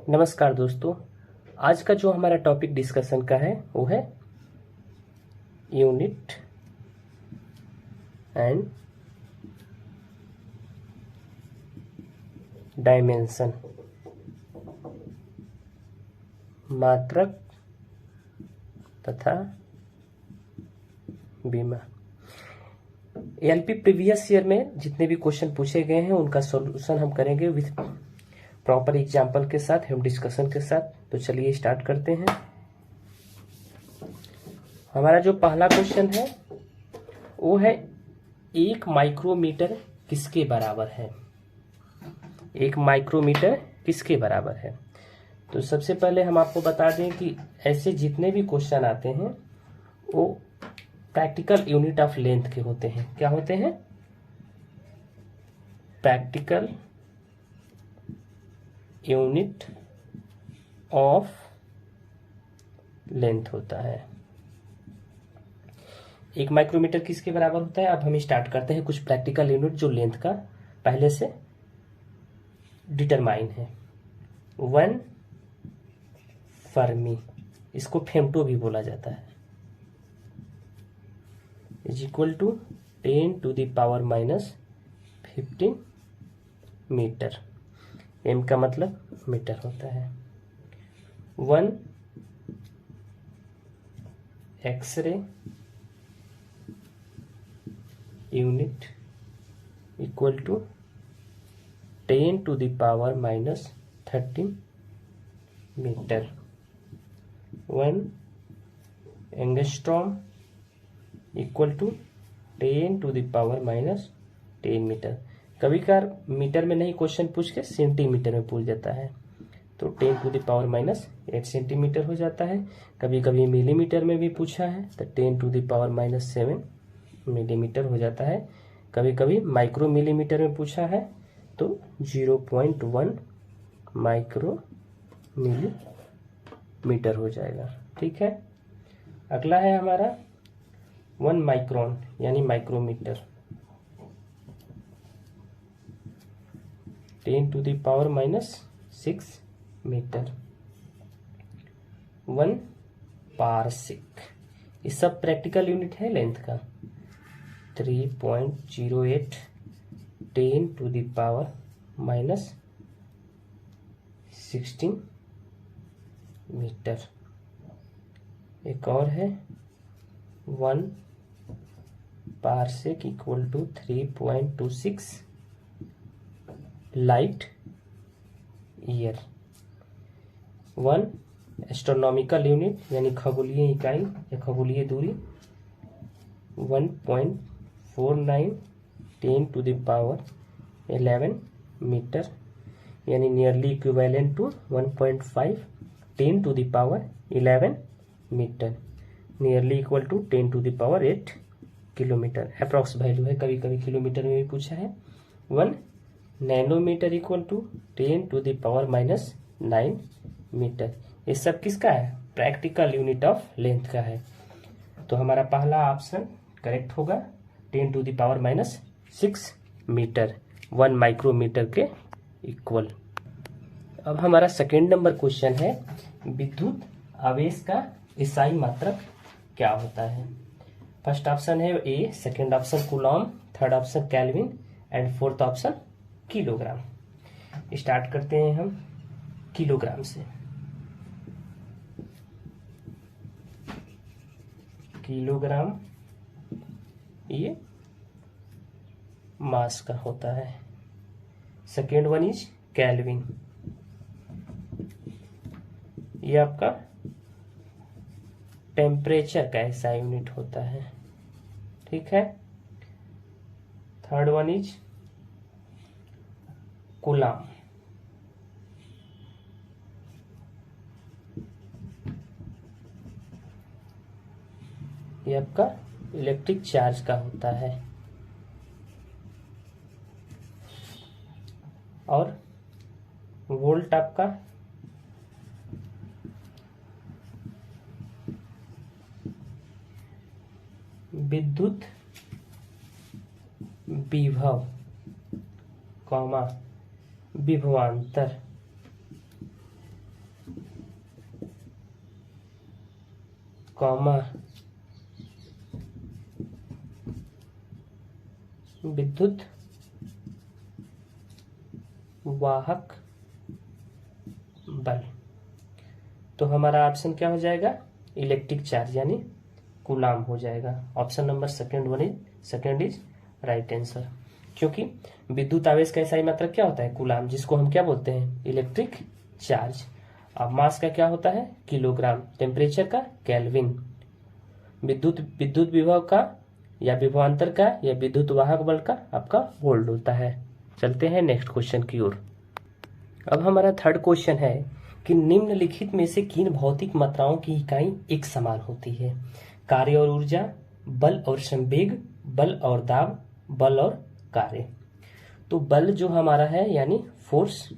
नमस्कार दोस्तों। आज का जो हमारा टॉपिक डिस्कशन का है वो है यूनिट एंड डायमेंशन, मात्रक तथा बीमा। एलपी प्रीवियस ईयर में जितने भी क्वेश्चन पूछे गए हैं उनका सॉल्यूशन हम करेंगे विथ प्रॉपर एग्जाम्पल के साथ, हम डिस्कशन के साथ। तो चलिए स्टार्ट करते हैं। हमारा जो पहला क्वेश्चन है वो है एक माइक्रोमीटर किसके बराबर है। एक माइक्रोमीटर किसके बराबर है। तो सबसे पहले हम आपको बता दें कि ऐसे जितने भी क्वेश्चन आते हैं वो प्रैक्टिकल यूनिट ऑफ लेंथ के होते हैं। क्या होते हैं? प्रैक्टिकल यूनिट ऑफ लेंथ होता है। एक माइक्रोमीटर किसके बराबर होता है। अब हम स्टार्ट करते हैं कुछ प्रैक्टिकल यूनिट जो लेंथ का पहले से डिटरमाइन है। 1 फर्मी, इसको फेमटो भी बोला जाता है, इज इक्वल टू 10⁻⁻15 मीटर। एम का मतलब मीटर होता है। 1 x ray unit equal to 10⁻⁻13 metre. 1 angstrom equal to 10⁻10 metre. कभी कभार मीटर में नहीं क्वेश्चन पूछ के सेंटीमीटर में पूछ जाता है, तो 10⁻8 सेंटीमीटर हो जाता है। कभी कभी मिलीमीटर में भी पूछा है तो 10⁻7 मिलीमीटर हो जाता है। कभी कभी माइक्रो मिलीमीटर में पूछा है तो 0.1 माइक्रो मिलीमीटर हो जाएगा। ठीक है। अगला है हमारा 1 माइक्रोन यानी माइक्रोमीटर। 10⁻6 मीटर। 1 पारसिक, ये सब प्रैक्टिकल यूनिट है लेंथ का। 3.08 10⁻16 मीटर। एक और है 1 parsec equal to 3.26 light year. 1 astronomical unit यानी खगोलीय इकाई या खगोलीय दूरी 1.49 10⁻11 मीटर, यानी nearly equivalent to 1.5 10⁻11 metre, nearly equal to 10⁸ kilometre. Approx value है, कभी कभी किलोमीटर में भी पूछा है। 1 नैनोमीटर इक्वल टू 10⁻9 मीटर। ये सब किसका है? प्रैक्टिकल यूनिट ऑफ लेंथ का है। तो हमारा पहला ऑप्शन करेक्ट होगा 10⁻6 मीटर, 1 माइक्रोमीटर के इक्वल। अब हमारा सेकेंड नंबर क्वेश्चन है विद्युत आवेश का ईसाई मात्रक क्या होता है। फर्स्ट ऑप्शन है A, second option coulomb, third option kelvin and fourth option kilogram. Start करते हैं हम किलोग्राम से। किलोग्राम ये मास का होता है। सेकेंड वन इज केल्विन, ये आपका टेम्परेचर का ऐसा यूनिट होता है। ठीक है। थर्ड वन इज कूलम, ये आपका इलेक्ट्रिक चार्ज का होता है। और वोल्ट आपका विद्युत विभव कॉमा विभवांतर कॉमा विद्युत वाहक बल। तो हमारा ऑप्शन क्या हो जाएगा, इलेक्ट्रिक चार्ज यानी कूलाम हो जाएगा। Option number second is right answer. क्योंकि विद्युत आवेश का SI मात्रक क्या होता है, कूलाम, जिसको हम क्या बोलते हैं, इलेक्ट्रिक चार्ज। अब मास का क्या होता है, किलोग्राम, टेम्परेचर का केल्विन, विद्युत विभव का या विभवांतर का या विद्युत वाहक बल का आपका वोल्ट होता है। चलते हैं नेक्स्ट क्वेश्चन की ओर। अब हमारा थर्ड क्वेश्चन है कि निम्नलिखित में से किन भौतिक मात्राओं की इकाई एक समान होती है। कार्य और ऊर्जा, बल और संवेग, बल और दाब, बल और कार्य। तो बल जो हमारा है यानी फोर्स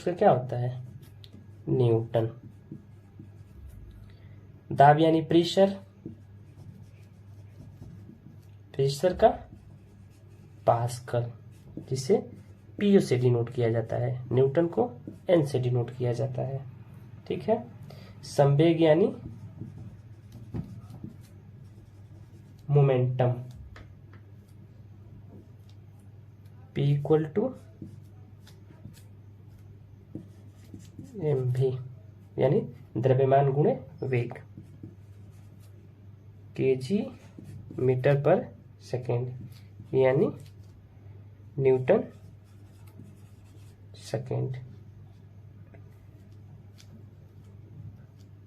का क्या होता है, न्यूटन। दाब यानी प्रेशर का पास्कल, जिसे पीओ से डिनोट किया जाता है, न्यूटन को एन से डिनोट किया जाता है। ठीक है। संवेग यानी momentum, P equal to mv यानी द्रव्यमान गुणे वेग, kg मीटर पर सेकेंड यानी न्यूटन सेकेंड।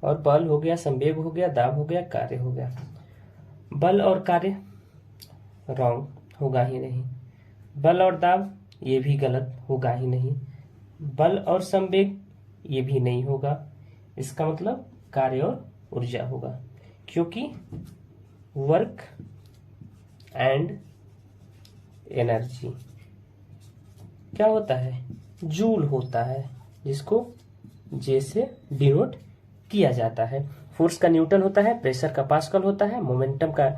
और बल हो गया, संवेग हो गया, दाब हो गया, कार्य हो गया। बल और कार्य रॉन्ग, होगा ही नहीं। बल और दाब ये भी गलत, होगा ही नहीं। बल और संवेग ये भी नहीं होगा। इसका मतलब कार्य और ऊर्जा होगा, क्योंकि वर्क एंड एनर्जी क्या होता है, जूल होता है, जिसको जे से डिनोट किया जाता है। फोर्स का न्यूटन होता है, प्रेशर का पास्कल होता है, मोमेंटम का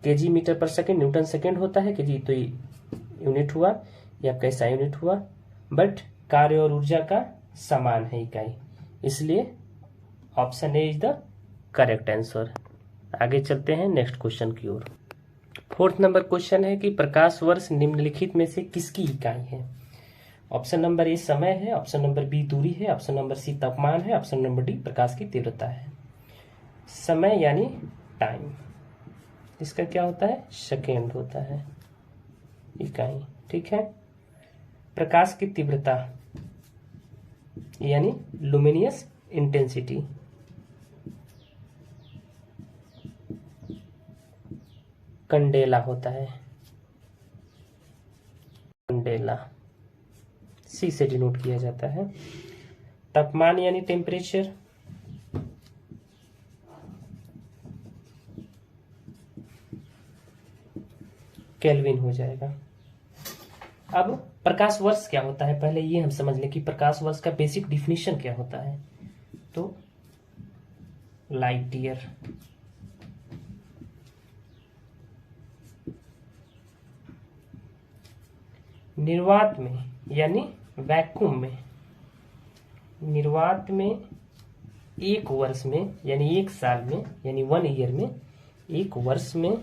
केजी मीटर पर सेकेंड, न्यूटन सेकेंड होता है। केजी तो यूनिट हुआ, या आपका SI यूनिट हुआ। बट कार्य और ऊर्जा का समान है इकाई, इसलिए option A is the correct answer. आगे चलते हैं नेक्स्ट क्वेश्चन की ओर। फोर्थ नंबर क्वेश्चन है कि प्रकाश वर्ष निम्नलिखित में से किसकी इकाई है। ऑप्शन नंबर ए समय है, ऑप्शन नंबर बी दूरी है, ऑप्शन नंबर सी तापमान है, ऑप्शन नंबर डी प्रकाश की तीव्रता है। समय यानी टाइम, इसका क्या होता है, सेकेंड होता है इकाई। ठीक है। प्रकाश की तीव्रता यानी लुमिनियस इंटेंसिटी, कंडेला होता है, कंडेला सी से डिनोट किया जाता है। तापमान यानी टेम्परेचर, केल्विन हो जाएगा। अब प्रकाश वर्ष क्या होता है, पहले ये हम समझ लें कि प्रकाश वर्ष का बेसिक डिफिनीशन क्या होता है। तो लाइट ईयर, निर्वात में यानी वैक्यूम में, निर्वात में एक वर्ष में यानी एक साल में यानी 1 ईयर में, एक वर्ष में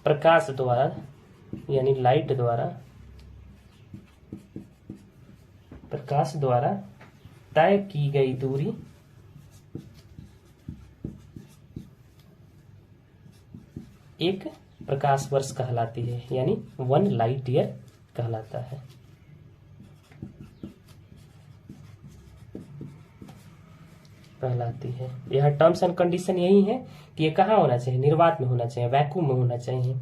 प्रकाश द्वारा यानी लाइट द्वारा, प्रकाश द्वारा तय की गई दूरी एक प्रकाश वर्ष कहलाती है, यानी 1 लाइट ईयर कहलाता है। कहलाती है। यह टर्म्स एंड कंडीशन यही है कि ये कहाँ होना चाहिए, निर्वात में होना चाहिए, वैक्यूम में होना चाहिए।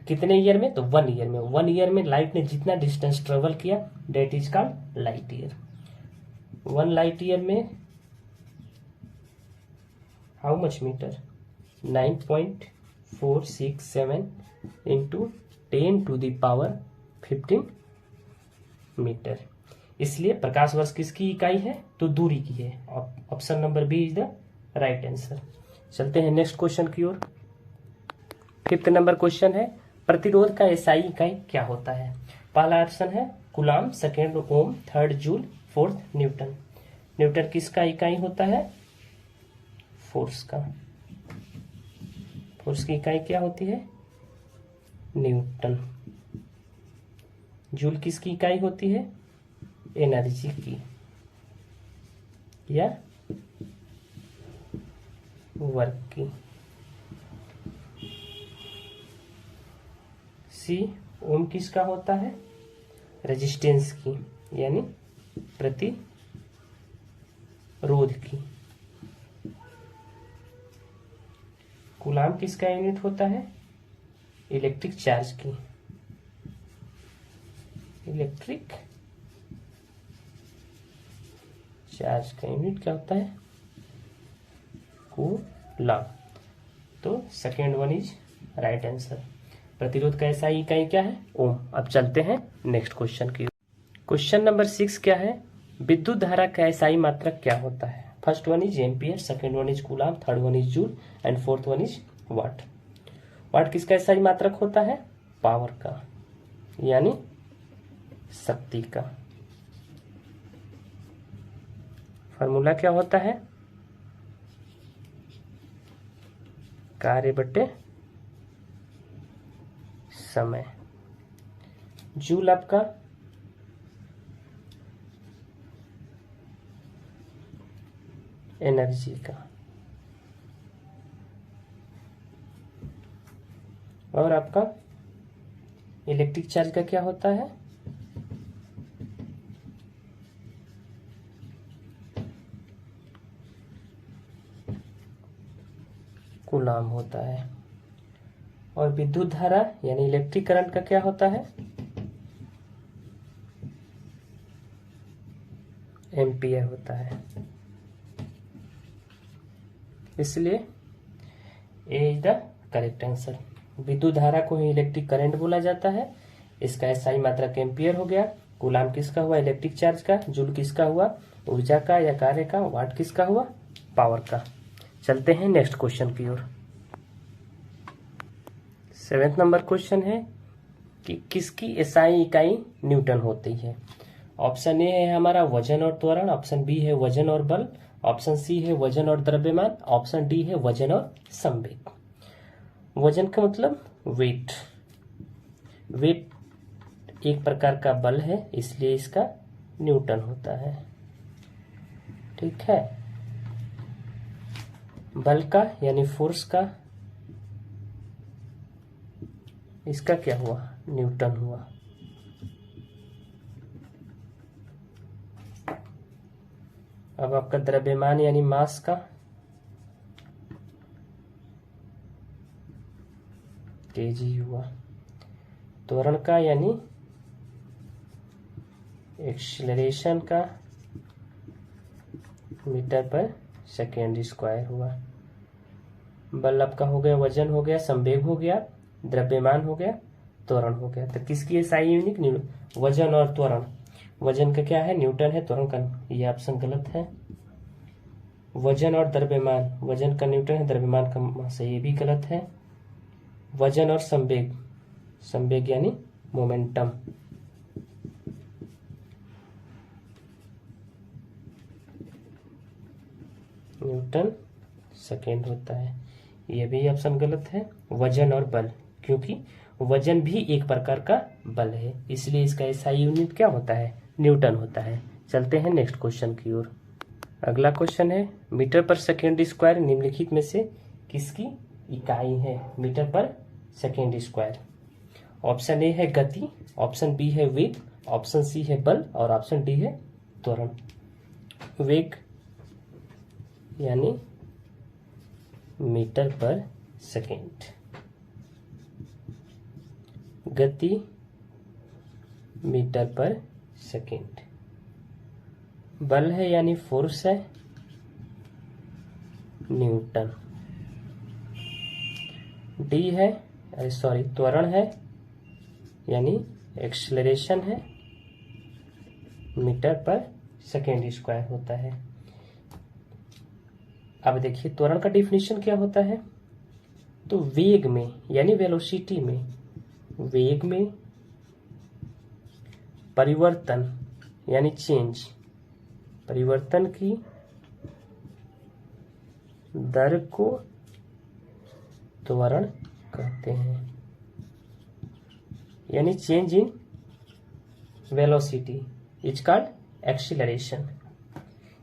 कितने ईयर में, तो 1 ईयर में। 1 ईयर में लाइट ने जितना डिस्टेंस ट्रेवल किया that is called light year. 1 light year में how much metre, 9.467 into 10⁻15 metre. इसलिए प्रकाश वर्ष किसकी इकाई है, तो दूरी की है। Option number B is the right answer. चलते हैं नेक्स्ट क्वेश्चन की ओर। 5th नंबर क्वेश्चन है, प्रतिरोध का SI इकाई क्या होता है। पहला ऑप्शन है coulomb, second ohm, third joule, fourth newton. Newton किसका इकाई होता है, फोर्स का। फोर्स की इकाई क्या होती है? न्यूटन। जूल किसकी इकाई होती है? एनर्जी की या वर्क की। सी ओम किसका होता है? रेजिस्टेंस की यानी प्रतिरोध की। कूलाम किसका यूनिट होता है? इलेक्ट्रिक चार्ज की। इलेक्ट्रिक चार्ज का यूनिट क्या होता है? कूलाम। तो second one is right answer. प्रतिरोध का एसआई इकाई क्या है? ओम। अब चलते हैं नेक्स्ट क्वेश्चन की। क्वेश्चन नंबर 6 क्या है? विद्युत धारा का एसआई मात्रक क्या होता है? First one is ampere, second one is coulomb, third one is joule and fourth one is watt. Watt किसका एसआई मात्रक होता है? पावर का यानी शक्ति का। फॉर्मूला क्या होता है? कार्य बटे समय। जूल आपका एनर्जी का। और आपका इलेक्ट्रिक चार्ज का क्या होता है? कूलाम होता है। और विद्युत धारा यानी इलेक्ट्रिक करंट का क्या होता है? एम्पियर होता है। इसलिए ए इज द करेक्ट आंसर। विद्युत धारा को ही इलेक्ट्रिक करंट बोला जाता है। इसका एसआई मात्रक एम्पियर हो गया। कूलाम किसका हुआ? इलेक्ट्रिक चार्ज का। जूल किसका हुआ? ऊर्जा का या कार्य का। वाट किसका हुआ? पावर का। चलते हैं नेक्स्ट क्वेश्चन की ओर। 7th नंबर क्वेश्चन है कि किसकी एसआई इकाई न्यूटन होती है? ऑप्शन ए है हमारा वजन और त्वरण, ऑप्शन बी है वजन और बल, ऑप्शन सी है वजन और द्रव्यमान, ऑप्शन डी है वजन और संवेग। वजन का मतलब वेट। वेट एक प्रकार का बल है, इसलिए इसका न्यूटन होता है। ठीक है। बल का यानी फोर्स का इसका क्या हुआ? न्यूटन हुआ। अब आपका द्रव्यमान यानी मास का केजी हुआ। त्वरण का यानी एक्सीलरेशन का मीटर पर सेकेंड स्क्वायर हुआ। बल आपका हो गया, वजन हो गया, संवेग हो गया, द्रव्यमान हो गया, त्वरण हो गया। तो किसकी एसआई यूनिट? वजन और त्वरण। वजन का क्या है? न्यूटन है। त्वरण का ये ऑप्शन गलत है। वजन और द्रव्यमान, वजन का न्यूटन है, द्रव्यमान का मास है, ये भी गलत है। वजन और संवेग, संवेग यानी मोमेंटम। न्यूटन सेकेंड होता है, ये भी ऑप्शन गलत है। वजन और बल, क्योंकि वजन भी एक प्रकार का बल है, इसलिए इसका एसआई यूनिट क्या होता है? न्यूटन होता है। चलते हैं नेक्स्ट क्वेश्चन की ओर। अगला क्वेश्चन है मीटर पर सेकेंड स्क्वायर निम्नलिखित में से किसकी इकाई है? मीटर पर सेकेंड स्क्वायर। ऑप्शन ए है गति, ऑप्शन बी है वेग, ऑप्शन सी है बल और ऑप्शन डी है त्वरण। वेग यानी मीटर पर सेकेंड, गति मीटर पर सेकेंड, बल है यानी फोर्स है न्यूटन, डी है त्वरण है यानी एक्सेलरेशन है, मीटर पर सेकेंड स्क्वायर होता है। अब देखिए त्वरण का डिफिनीशन क्या होता है? तो वेग में यानी वेलोसिटी में, वेग में परिवर्तन यानी चेंज, परिवर्तन की दर को त्वरण कहते हैं, यानी change in velocity is called acceleration.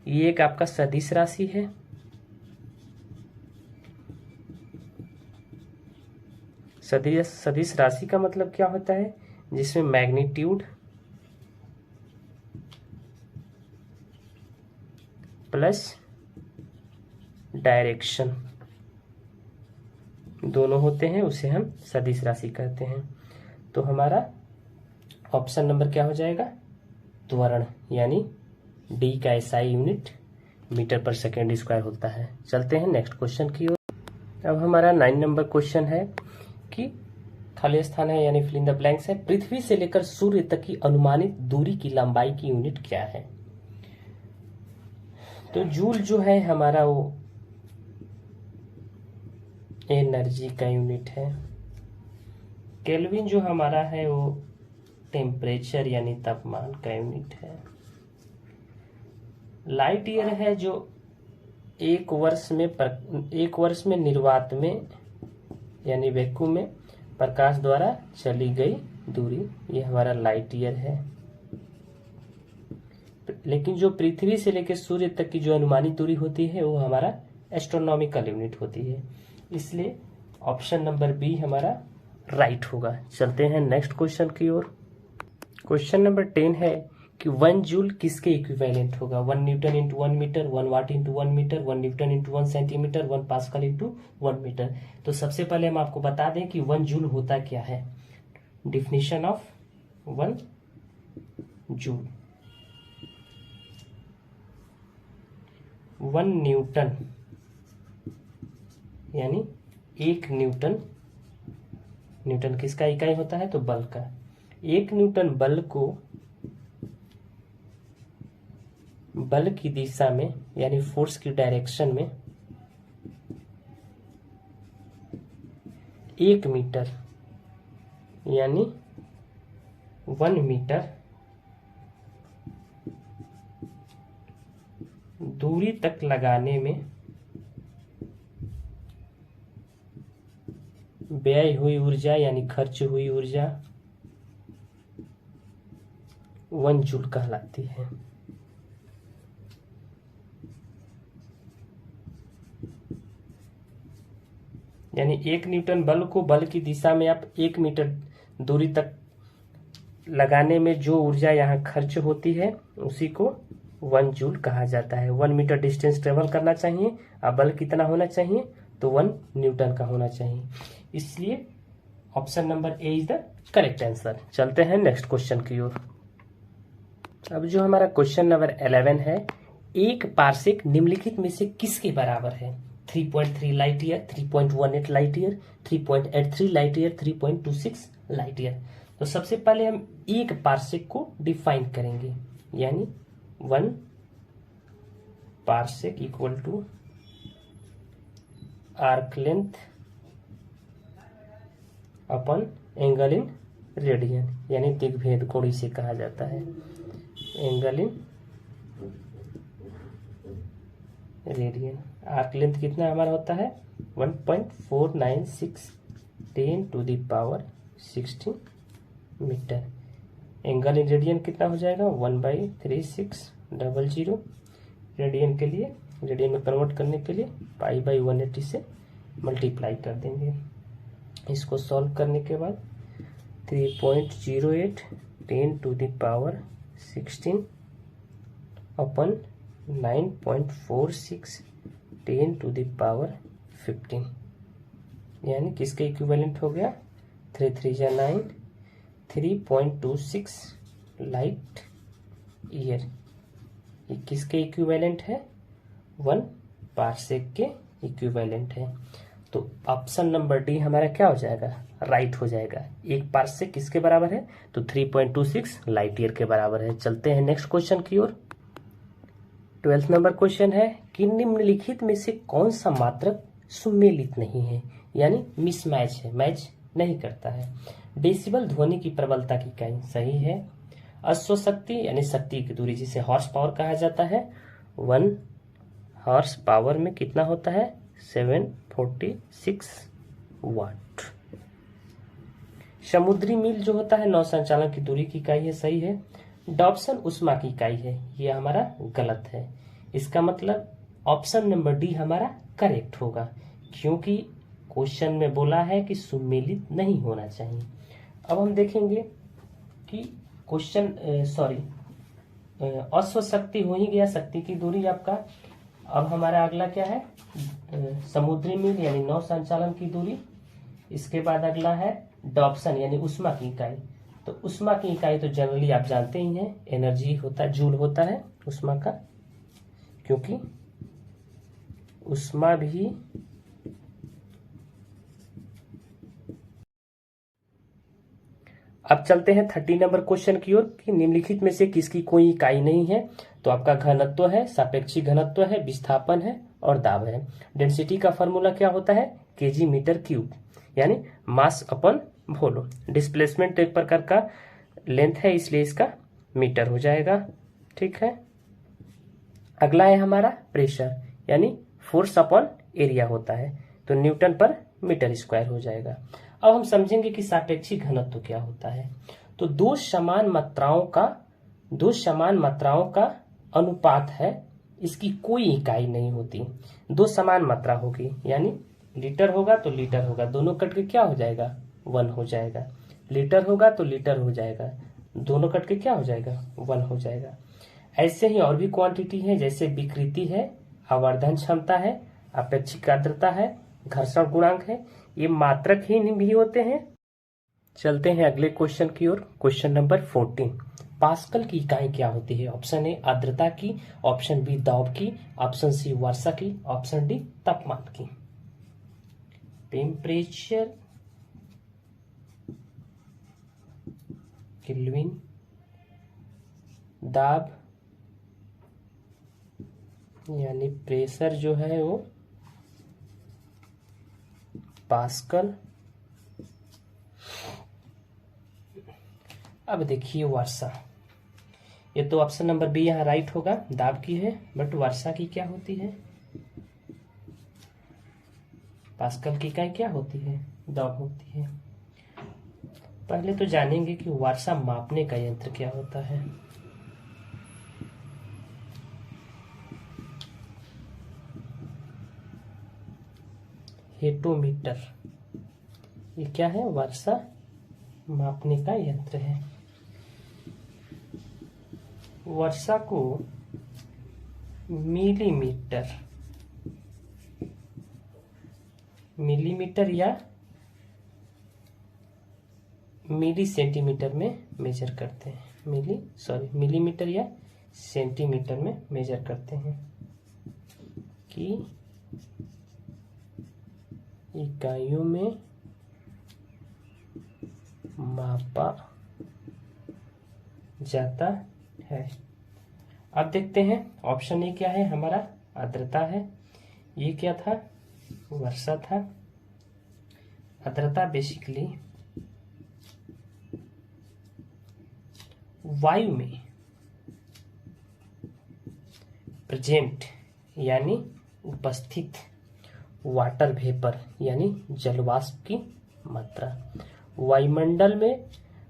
ये एक आपका सदिश राशि है। सदिश राशि का मतलब क्या होता है? जिसमें मैग्नीट्यूड प्लस डायरेक्शन दोनों होते हैं, उसे हम सदिश राशि कहते हैं। तो हमारा ऑप्शन नंबर क्या हो जाएगा? त्वरण, यानी डी का एसआई यूनिट मीटर पर सेकेंड स्क्वायर होता है। चलते हैं नेक्स्ट क्वेश्चन की ओर। अब हमारा 9 नंबर क्वेश्चन है कि खाली स्थान है यानी फिल इन द ब्लैंक्स है। पृथ्वी से लेकर सूर्य तक की अनुमानित दूरी की लंबाई की यूनिट क्या है? तो जूल जो है हमारा वो एनर्जी का यूनिट है। केल्विन जो हमारा है वो टेम्परेचर यानी तापमान का यूनिट है। लाइट ईयर है जो एक वर्ष में निर्वात में यानी वैक्यूम में प्रकाश द्वारा चली गई दूरी, ये हमारा लाइट ईयर है। लेकिन जो पृथ्वी से लेकर सूर्य तक की जो अनुमानित दूरी होती है वो हमारा एस्ट्रोनॉमिकल यूनिट होती है, इसलिए ऑप्शन नंबर बी हमारा राइट होगा। चलते हैं नेक्स्ट क्वेश्चन की ओर। क्वेश्चन नंबर 10 है कि 1 जूल किसके इक्विवेलेंट होगा? 1 newton into 1 metre, 1 watt into 1 metre, 1 newton into 1 centimetre, 1 pascal into 1 metre. तो सबसे पहले हम आपको बता दें कि 1 जूल होता क्या है। Definition of 1 joule. 1 न्यूटन यानी 1 न्यूटन, न्यूटन किसका इकाई होता है? तो बल का। 1 न्यूटन बल को बल की दिशा में यानी फोर्स की डायरेक्शन में 1 मीटर यानी 1 मीटर दूरी तक लगाने में व्यय हुई ऊर्जा यानी खर्च हुई ऊर्जा 1 जूल कहलाती है। यानी 1 न्यूटन बल को बल की दिशा में आप 1 मीटर दूरी तक लगाने में जो ऊर्जा यहाँ खर्च होती है उसी को 1 जूल कहा जाता है। 1 मीटर डिस्टेंस ट्रेवल करना चाहिए और बल कितना होना चाहिए? तो 1 न्यूटन का होना चाहिए, इसलिए option number A is the correct answer. चलते हैं नेक्स्ट क्वेश्चन की ओर। अब जो हमारा क्वेश्चन नंबर 11 है, एक पार्सेक निम्नलिखित में से किसके बराबर है? 3.3 light year, 3.18 light year, 3.83 light year, 3.26 light year. तो सबसे पहले हम एक पार्सेक को डिफाइन करेंगे, यानी 1 parsec equal to arc length upon angle in radian, यानी दिग्भेद कोण इसे कहा जाता है। Angle in radian. Arc length कितना हमारा होता है? 1.496 10 to the power 16 metre. Angle in radian कितना हो जाएगा? 1/3600। रेडियन के लिए, रेडियन में कन्वर्ट करने के लिए π/180 से मल्टीप्लाई कर देंगे। इसको सॉल्व करने के बाद 3.08 10 to the power 16 upon 9.46 10 to the power 15, यानी किसके इक्विवेलेंट हो गया? 3 3 जा 9, 3.26 लाइट ईयर। ये किसके इक्विवेलेंट है? 1 पार्सेक के इक्विवेलेंट है। तो ऑप्शन नंबर डी हमारा क्या हो जाएगा? राइट हो जाएगा। एक पार्सेक किसके बराबर है? तो 3.26 लाइट ईयर के बराबर है। चलते हैं नेक्स्ट क्वेश्चन की ओर। 12th नंबर क्वेश्चन है कि निम्नलिखित में से कौन सा मात्रक सुमेलित नहीं है, यानी मिसमैच है, मैच नहीं करता है। डेसिबल ध्वनि की प्रबलता की इकाई सही है। अश्वशक्ति यानी शक्ति की दूरी जिसे हॉर्स पावर कहा जाता है, 1 हॉर्स पावर में कितना होता है? 746 वाट। समुद्री मील जो होता है नौ संचालन की दूरी की इकाई है, सही है। डॉप्सन उष्मा की इकाई है, ये हमारा गलत है। इसका मतलब ऑप्शन नंबर डी हमारा करेक्ट होगा, क्योंकि क्वेश्चन में बोला है कि सुमेलित नहीं होना चाहिए। अब हम देखेंगे कि क्वेश्चन अश्व शक्ति हो ही गया, शक्ति की दूरी आपका। अब हमारा अगला क्या है, समुद्री मील यानी नौ संचालन की दूरी। इसके बाद अगला है डॉप्सन यानी उष्मा की इकाई। तो उष्मा की इकाई तो जनरली आप जानते ही हैं, एनर्जी होता है, जूल होता है उष्मा का, क्योंकि उष्मा भी अब चलते हैं 30 नंबर क्वेश्चन की ओर कि निम्नलिखित में से किसकी कोई इकाई नहीं है। तो आपका घनत्व है, सापेक्षिक घनत्व है, विस्थापन है और दाब है। डेंसिटी का फॉर्मूला क्या होता है, केजी मीटर क्यूब यानी मास अपन वॉल्यूम। डिस्प्लेसमेंट एक प्रकार का लेंथ है, इसलिए इसका मीटर हो जाएगा। ठीक है। अगला है हमारा प्रेशर यानी फोर्स अपॉन एरिया होता है, तो न्यूटन पर मीटर स्क्वायर हो जाएगा। अब हम समझेंगे कि सापेक्षिक घनत्व क्या होता है। तो दो समान मात्राओं का अनुपात है, इसकी कोई इकाई नहीं होती। दो समान मात्रा होगी यानी लीटर होगा तो लीटर होगा, दोनों कट के क्या हो जाएगा, 1 हो जाएगा। लीटर होगा तो लीटर हो जाएगा, दोनों कट के क्या हो जाएगा, 1 हो जाएगा। ऐसे ही और भी क्वांटिटी है, जैसे विकृति है, आवर्धन क्षमता है, अपेक्षिक आर्द्रता है, घर्षण गुणांक है, ये मात्रक ही भी होते हैं। चलते हैं अगले क्वेश्चन की ओर। क्वेश्चन नंबर 14, पास्कल की इकाई क्या होती है। ऑप्शन ए आर्द्रता की, ऑप्शन बी दाब की, ऑप्शन सी वर्षा की, ऑप्शन डी तापमान की। टेम्परेचर, केल्विन, दाब यानी प्रेशर जो है वो पास्कल। अब देखिए वर्षा, ये तो ऑप्शन नंबर बी यहाँ राइट होगा, दाब की है, बट वर्षा की क्या होती है, पास्कल की इकाई क्या होती है, दाब होती है। पहले तो जानेंगे कि वर्षा मापने का यंत्र क्या होता है। हेटोमीटर, ये क्या है, वर्षा मापने का यंत्र है। वर्षा को मिलीमीटर या मिली सेंटीमीटर में मेजर करते हैं। मिलीमीटर या सेंटीमीटर में मेजर करते हैं कि इकाइयों में मापा जाता है। अब देखते हैं ऑप्शन ए क्या है हमारा, आर्द्रता है। ये क्या था, वर्षा था। आर्द्रता बेसिकली वायु में प्रेजेंट यानी उपस्थित वाटर वेपर यानी जलवाष्प की मात्रा, वायुमंडल में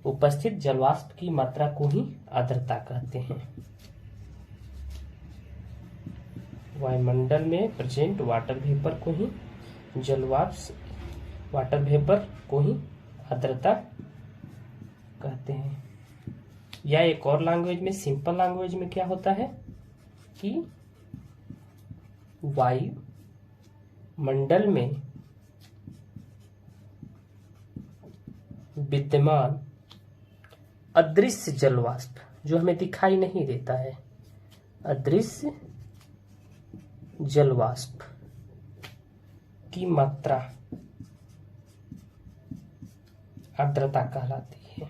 उपस्थित जलवाष्प की मात्रा को ही आर्द्रता कहते हैं। वायुमंडल में प्रेजेंट वाटर वेपर को ही वाटर वेपर को ही आर्द्रता कहते हैं। या एक और लैंग्वेज में, सिंपल लैंग्वेज में क्या होता है कि वायुमंडल में विद्यमान अदृश्य जलवाष्प जो हमें दिखाई नहीं देता है, अदृश्य जलवाष्प की मात्रा आर्द्रता कहलाती है।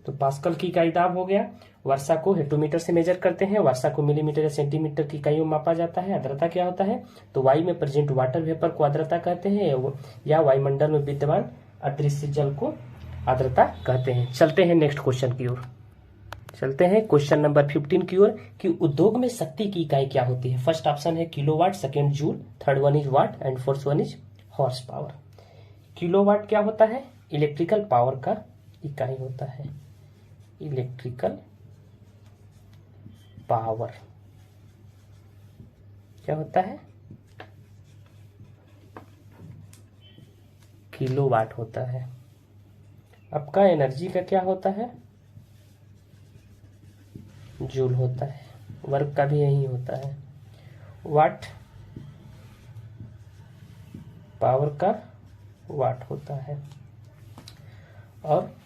तो पास्कल की इकाई दाब हो गया। वर्षा को हेक्टोमीटर से मेजर करते हैं, वर्षा को मिलीमीटर या सेंटीमीटर की इकाइयों में मापा जाता है। आर्द्रता क्या होता है, तो वायु में प्रेजेंट वाटर वेपर को आर्द्रता कहते हैं, या वायुमंडल में विद्यमान अदृश्य जल को आर्द्रता कहते हैं। चलते हैं नेक्स्ट क्वेश्चन की ओर। चलते हैं क्वेश्चन नंबर 15 की ओर कि उद्योग में शक्ति की इकाई क्या होती है। फर्स्ट ऑप्शन है kilowatt, second joule, third one is watt and fourth one is horse power. Kilowatt क्या होता है? इलेक्ट्रिकल पावर का इकाई होता है। इलेक्ट्रिकल पावर क्या होता है? किलोवाट होता है। आपका एनर्जी का क्या होता है? जूल होता है। वर्क का भी यही होता है। वाट पावर का वाट होता है। और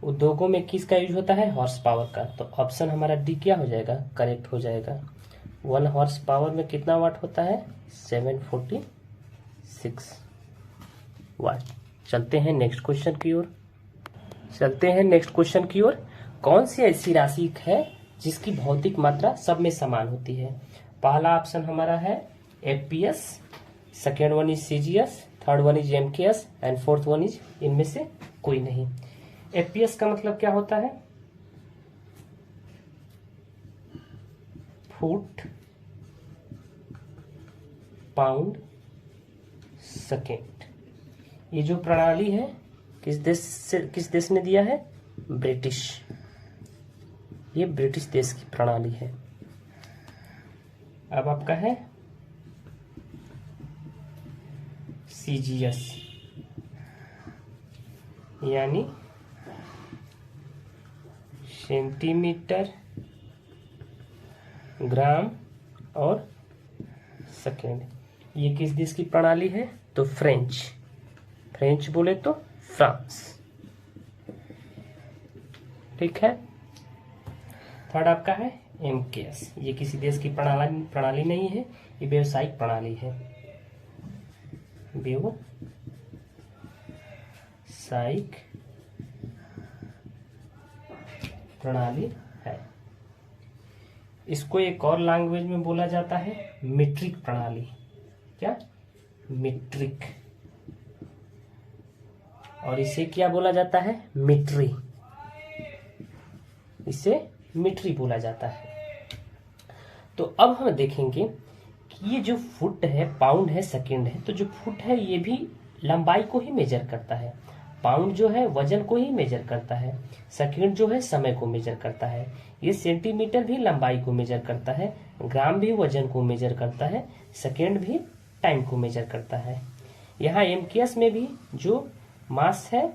उद्योगों में किसका यूज होता है? हॉर्स पावर का। तो ऑप्शन हमारा डी क्या हो जाएगा? करेक्ट हो जाएगा। 1 हॉर्स पावर में कितना वाट होता है? 746 वाट। चलते हैं नेक्स्ट क्वेश्चन की ओर। कौन सी ऐसी राशि है जिसकी भौतिक मात्रा सब में समान होती है? पहला ऑप्शन हमारा है FPS, second one is CGS, third one is MKS and fourth one is इनमें से कोई नहीं। एफपीएस का मतलब क्या होता है? Foot pound second. ये जो प्रणाली है किस देश ने दिया है? ब्रिटिश। ये ब्रिटिश देश की प्रणाली है। अब आपका है सीजीएस यानी सेंटीमीटर, ग्राम और सेकेंड। ये किस देश की प्रणाली है? तो फ्रेंच बोले तो फ्रांस। ठीक है। थर्ड आपका है एमकेएस। ये किसी देश की प्रणाली नहीं है, ये व्यावसायिक प्रणाली है। व्यावसायिक प्रणाली है। इसको एक और लैंग्वेज में बोला जाता है मीट्रिक प्रणाली। क्या? मीट्रिक। और इसे क्या बोला जाता है? मीट्री। इसे मीट्री बोला जाता है। तो अब हम देखेंगे कि ये जो फुट है, पाउंड है, सेकंड है, तो जो फुट है ये भी लंबाई को ही मेजर करता है। पाउंड जो है वजन को ही मेजर करता है। सेकंड जो है समय को मेजर करता है। ये सेंटीमीटर भी लंबाई को मेजर करता है। ग्राम भी वजन को मेजर करता है। सेकंड भी टाइम को मेजर करता है। यहाँ एमकेएस में भी जो मास है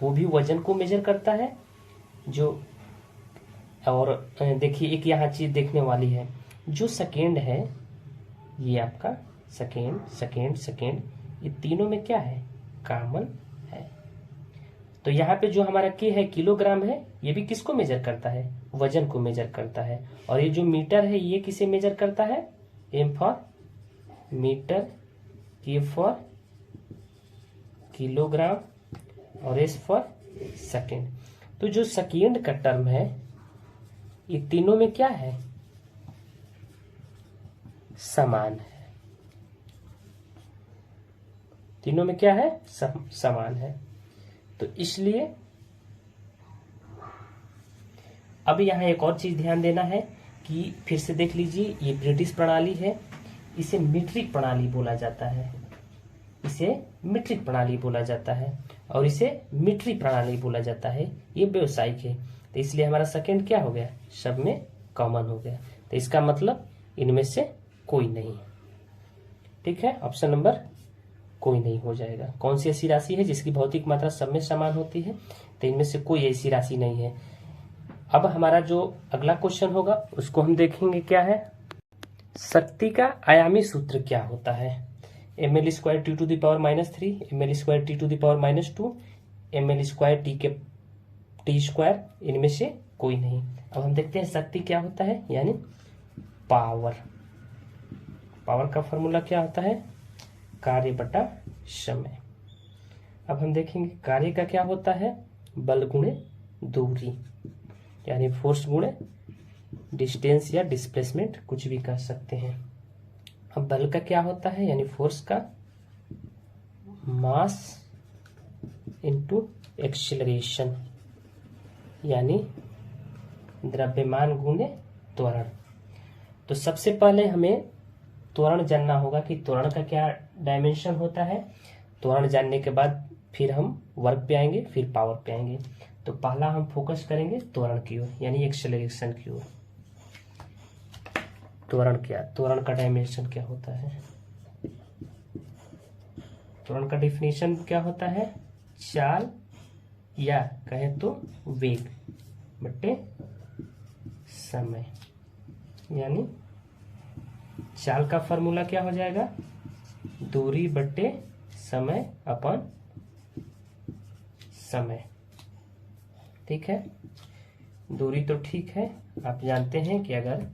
वो भी वजन को मेजर करता है। जो और देखिए एक यहाँ चीज देखने वाली है, जो सेकेंड है ये आपका सेकेंड ये तीनों में क्या है? कॉमन है। तो यहाँ पे जो हमारा के है किलोग्राम है, ये भी किसको मेजर करता है? वजन को मेजर करता है। और ये जो मीटर है ये किसे मेजर करता है? एम फॉर मीटर, के फॉर किलोग्राम और एस फॉर सेकेंड। तो जो सेकेंड का टर्म है ये तीनों में क्या है? समान है। तीनों में क्या है? समान है। तो इसलिए अब यहाँ एक और चीज ध्यान देना है कि फिर से देख लीजिए, ये ब्रिटिश प्रणाली है, इसे मीट्रिक प्रणाली बोला जाता है। इसे मीट्रिक प्रणाली बोला जाता है और इसे मीट्री प्रणाली बोला जाता है। ये व्यावसायिक है। तो इसलिए हमारा सेकंड क्या हो गया? सब में कॉमन हो गया। तो इसका मतलब इनमें से कोई नहीं। ठीक है, ऑप्शन नंबर कोई नहीं हो जाएगा। कौन सी ऐसी राशि है जिसकी भौतिक मात्रा सब में समान होती है? तो इनमें से कोई ऐसी राशि नहीं है। अब हमारा जो अगला क्वेश्चन होगा उसको हम देखेंगे क्या है। शक्ति का आयामी सूत्र क्या होता है? ml square T to the power -3, ml square T to the power -2, ml square T square, इनमें से कोई नहीं। अब हम देखते हैं शक्ति क्या होता है, यानी पावर का फॉर्मूला क्या होता है? कार्य बटा समय। अब हम देखेंगे कार्य का क्या होता है? बल गुणे दूरी, यानी फोर्स गुणे डिस्टेंस या डिस्प्लेसमेंट, कुछ भी कह सकते हैं। अब बल का क्या होता है? यानी फोर्स का मास इनटू एक्सीलरेशन, यानी द्रव्यमान गुने त्वरण। तो सबसे पहले हमें त्वरण जानना होगा कि त्वरण का क्या डायमेंशन होता है। त्वरण जानने के बाद फिर हम वर्क पे आएंगे, फिर पावर पे आएंगे। तो पहला हम फोकस करेंगे त्वरण की ओर, यानी एक्सेलरेशन की ओर। त्वरण का डायमेंशन क्या होता है? त्वरण का डेफिनेशन क्या होता है? चाल या कहें तो वेग बटे समय, यानी चाल का फॉर्मूला क्या हो जाएगा? दूरी बटे समय अपन समय। ठीक है, दूरी तो ठीक है, आप जानते हैं कि अगर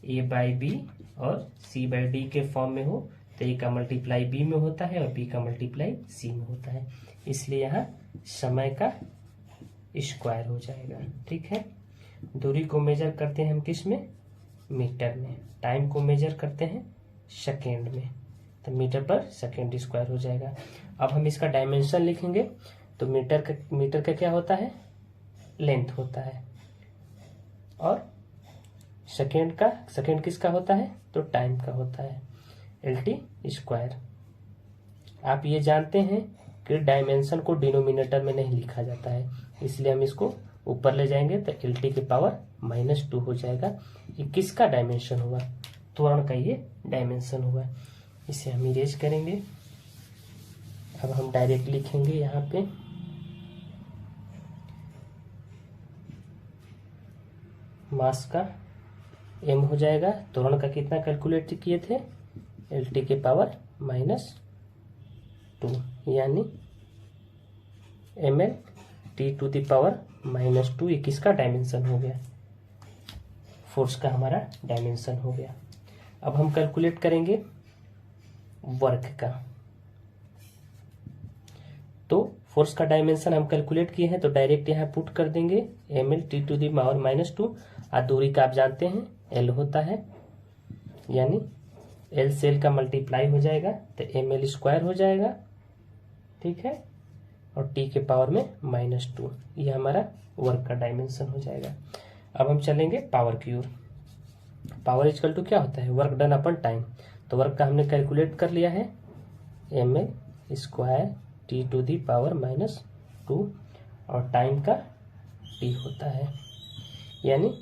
a बाई बी और c बाई डी के फॉर्म में हो तो a का मल्टीप्लाई b में होता है और b का मल्टीप्लाई c में होता है, इसलिए यहाँ समय का स्क्वायर हो जाएगा। ठीक है, दूरी को मेजर करते हैं हम किस में? मीटर में। टाइम को मेजर करते हैं सेकेंड में, तो मीटर पर सेकेंड स्क्वायर हो जाएगा। अब हम इसका डायमेंशन लिखेंगे तो मीटर का क्या होता है? लेंथ होता है, और सेकेंड किसका होता है? तो टाइम का होता है, LT स्क्वायर। आप ये जानते हैं कि डायमेंशन को डिनोमिनेटर में नहीं लिखा जाता है, इसलिए हम इसको ऊपर ले जाएंगे तो LT के पावर -2 हो जाएगा। ये किसका डायमेंशन हुआ? त्वरण का ये डायमेंशन हुआ। इसे हम इरेज करेंगे। अब हम डायरेक्ट लिखेंगे यहाँ पे मास का m हो जाएगा। त्वरण का कितना कैलकुलेट किए थे? LT के पावर -2, यानी ml t to the power -2। ये किसका डायमेंशन हो गया? फोर्स का हमारा डायमेंशन हो गया। अब हम कैलकुलेट करेंगे वर्क का। तो फोर्स का डायमेंशन हम कैलकुलेट किए हैं तो डायरेक्ट यहाँ पुट कर देंगे ml t to the power -2। और दूरी का आप जानते हैं L होता है, यानी L से L का मल्टीप्लाई हो जाएगा तो ml स्क्वायर हो जाएगा। ठीक है, और t के पावर में -2, ये हमारा वर्क का डायमेंशन हो जाएगा। अब हम चलेंगे पावर की ओर। पावर इक्वल टू क्या होता है? Work done upon time. तो वर्क का हमने कैलकुलेट कर लिया है, ml square t to the power -2, और टाइम का t होता है। यानी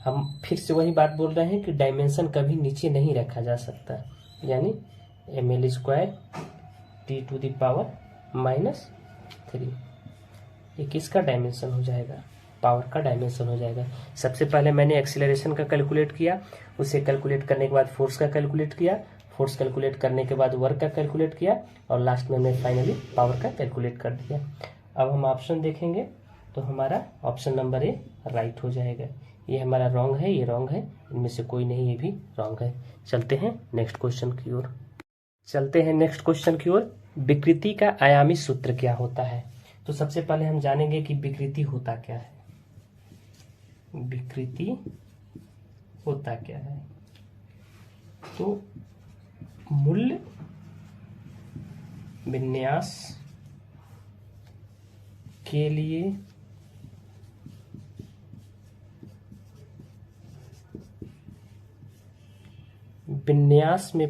हम फिर से वही बात बोल रहे हैं कि डायमेंशन कभी नीचे नहीं रखा जा सकता, यानी ml square t to the power -3, ये किसका डायमेंशन हो जाएगा? पावर का डायमेंशन हो जाएगा। सबसे पहले मैंने एक्सीलरेशन का कैलकुलेट किया, उसे कैलकुलेट करने के बाद फोर्स का कैलकुलेट किया, फोर्स कैलकुलेट करने के बाद वर्क का कैलकुलेट किया, और लास्ट में हमने फाइनली पावर का कैलकुलेट कर दिया। अब हम ऑप्शन देखेंगे तो हमारा ऑप्शन नंबर ए राइट हो जाएगा। ये हमारा रॉन्ग है, ये रॉन्ग है, इनमें से कोई नहीं, ये भी रॉन्ग है। चलते हैं नेक्स्ट क्वेश्चन की ओर। विकृति का आयामी सूत्र क्या होता है? तो सबसे पहले हम जानेंगे कि विकृति होता क्या है। विकृति होता क्या है? तो मूल्य विन्यास के लिए विन्यास में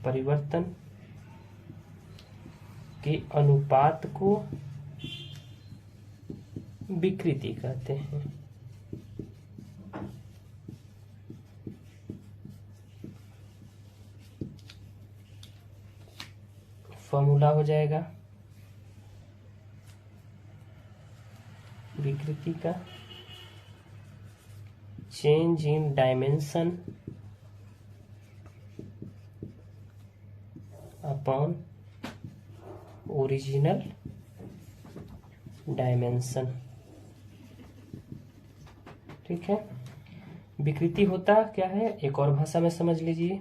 परिवर्तन के अनुपात को विकृति कहते हैं। फॉर्मूला हो जाएगा विकृति का change in dimension upon original dimension. ठीक है, विकृति होता क्या है? एक और भाषा में समझ लीजिए,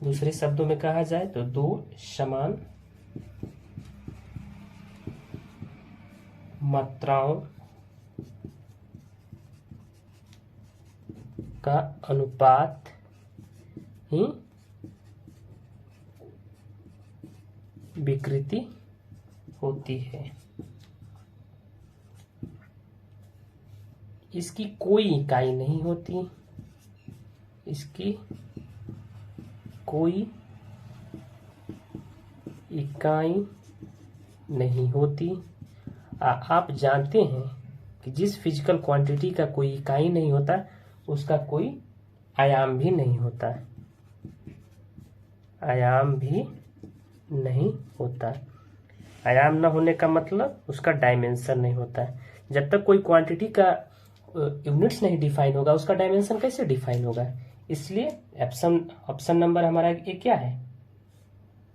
दूसरे शब्दों में कहा जाए तो दो समान मात्राओं का अनुपात ही विकृति होती है। इसकी कोई इकाई नहीं होती, इसकी कोई इकाई नहीं होती। आप जानते हैं कि जिस फिजिकल क्वांटिटी का कोई इकाई नहीं होता उसका कोई आयाम भी नहीं होता, आयाम भी नहीं होता। आयाम न होने का मतलब उसका डायमेंशन नहीं होता है। जब तक कोई क्वांटिटी का यूनिट्स नहीं डिफाइन होगा उसका डायमेंशन कैसे डिफाइन होगा। इसलिए ऑप्शन नंबर हमारा ये क्या है,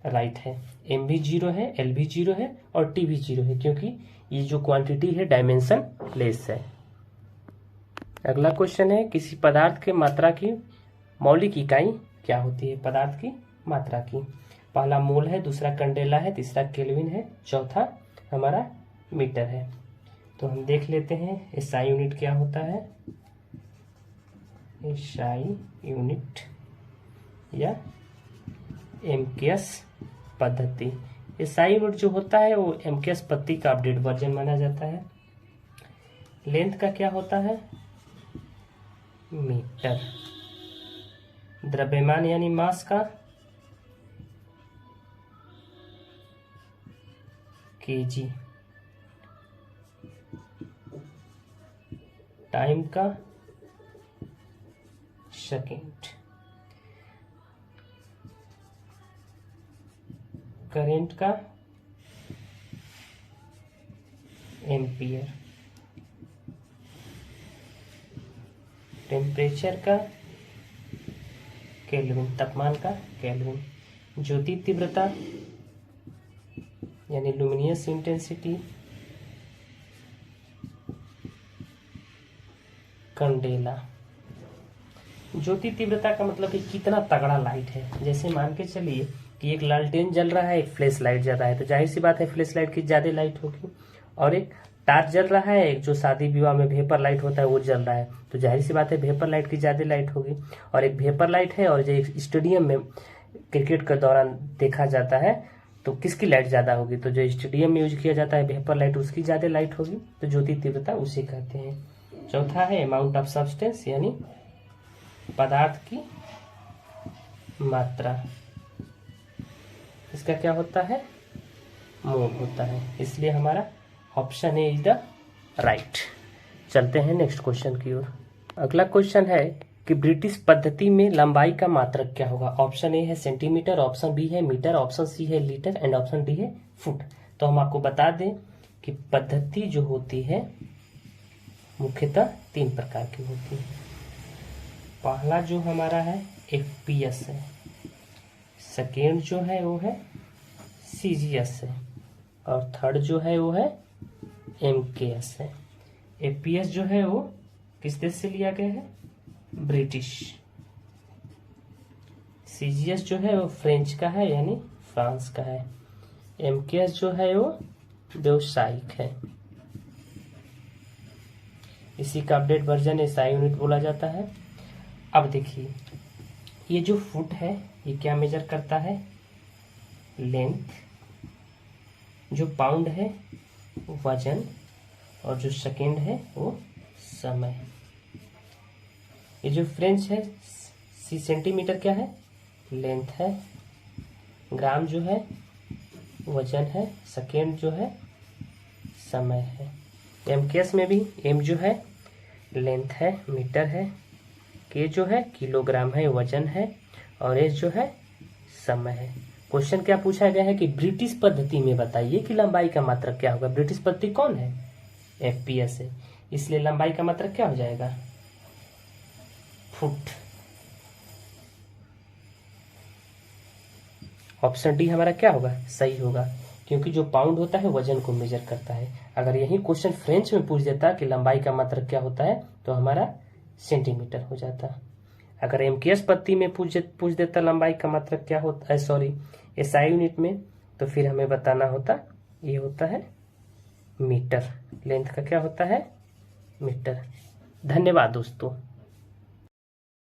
राइट है। एम भी 0 है, एल भी 0 है और टी भी 0 है, क्योंकि ये जो क्वांटिटी है डायमेंशन लेस है। अगला क्वेश्चन है, किसी पदार्थ के मात्रा की मौलिक इकाई क्या होती है। पदार्थ की मात्रा की पहला मोल है, दूसरा कंडेला है, तीसरा केल्विन है, चौथा हमारा मीटर है। तो हम देख लेते हैं एसआई यूनिट क्या होता है। एसआई यूनिट या एमकेएस पद्धति। एसआई यूनिट जो होता है वो एमकेएस पद्धति का अपडेट वर्जन माना जाता है। लेंथ का क्या होता है, मीटर। द्रव्यमान यानी मास का केजी। टाइम का सेकेंड। करंट का एम्पियर। टेम्परेचर का केल्विन, तापमान का केल्विन। ज्योति तीव्रता यानी लुमिनियस इंटेंसिटी, कंडेला। ज्योति तीव्रता का मतलब कि कितना तगड़ा लाइट है। जैसे मान के चलिए कि एक लालटेन जल रहा है, एक फ्लैश लाइट जल रहा है, तो जाहिर सी बात है फ्लैश लाइट की ज्यादा लाइट होगी। और एक टार्च जल रहा है, एक जो शादी विवाह में वेपर लाइट होता है वो जल रहा है, तो जाहिर सी बात है वेपर लाइट की ज्यादा लाइट होगी। और एक वेपर लाइट है और जो एक स्टेडियम में क्रिकेट के दौरान देखा जाता है तो किसकी लाइट ज्यादा होगी, तो जो स्टेडियम में यूज किया जाता है वेपर लाइट उसकी ज्यादा लाइट होगी, तो ज्योति तीव्रता उसे कहते हैं। चौथा है अमाउंट ऑफ सब्सटेंस यानी पदार्थ की मात्रा। इसका क्या होता है, मोल होता है, इसलिए हमारा option A is the right. चलते हैं नेक्स्ट क्वेश्चन की ओर। अगला क्वेश्चन है कि ब्रिटिश पद्धति में लंबाई का मात्रक क्या होगा। ऑप्शन ए है सेंटीमीटर, ऑप्शन बी है मीटर, ऑप्शन सी है लीटर एंड ऑप्शन डी है फुट। तो हम आपको बता दें कि पद्धति जो होती है मुख्यतः 3 प्रकार की होती है। पहला जो हमारा है एफपीएस है, सेकेंड जो है वो है सीजीएस है और थर्ड जो है वो है एमकेएस है। एफपीएस जो है वो किस देश से लिया गया है, ब्रिटिश। सीजीएस जो है वो फ्रेंच का है यानी फ्रांस का है। एमकेएस जो है वो व्यावसायिक है। इसी का अपडेट वर्जन एसआई यूनिट बोला जाता है। अब देखिए ये जो फुट है ये क्या मेजर करता है, लेंथ। जो पाउंड है वजन और जो सेकेंड है वो समय। ये जो फ्रेंच है सी सेंटीमीटर क्या है, लेंथ है। ग्राम जो है वजन है, सेकेंड जो है समय है। एमकेएस में भी एम जो है लेंथ है, मीटर है, के जो है किलोग्राम है, वजन है और एस जो है समय है। क्वेश्चन क्या पूछा गया है कि ब्रिटिश पद्धति में बताइए कि लंबाई का मात्रक क्या होगा। ब्रिटिश पद्धति कौन है, एफपीएस है, इसलिए लंबाई का मात्रक क्या हो जाएगा, फुट। ऑप्शन डी हमारा क्या होगा, सही होगा, क्योंकि जो पाउंड होता है वजन को मेजर करता है। अगर यही क्वेश्चन फ्रेंच में पूछ देता कि लंबाई का मात्रक क्या होता है तो हमारा सेंटीमीटर हो जाता। अगर एमकेएस पद्धति में पूछ देता लंबाई का मात्रक क्या होता है, सॉरी एसआई यूनिट में, तो फिर हमें बताना होता ये होता है मीटर। लेंथ का क्या होता है, मीटर। धन्यवाद दोस्तों।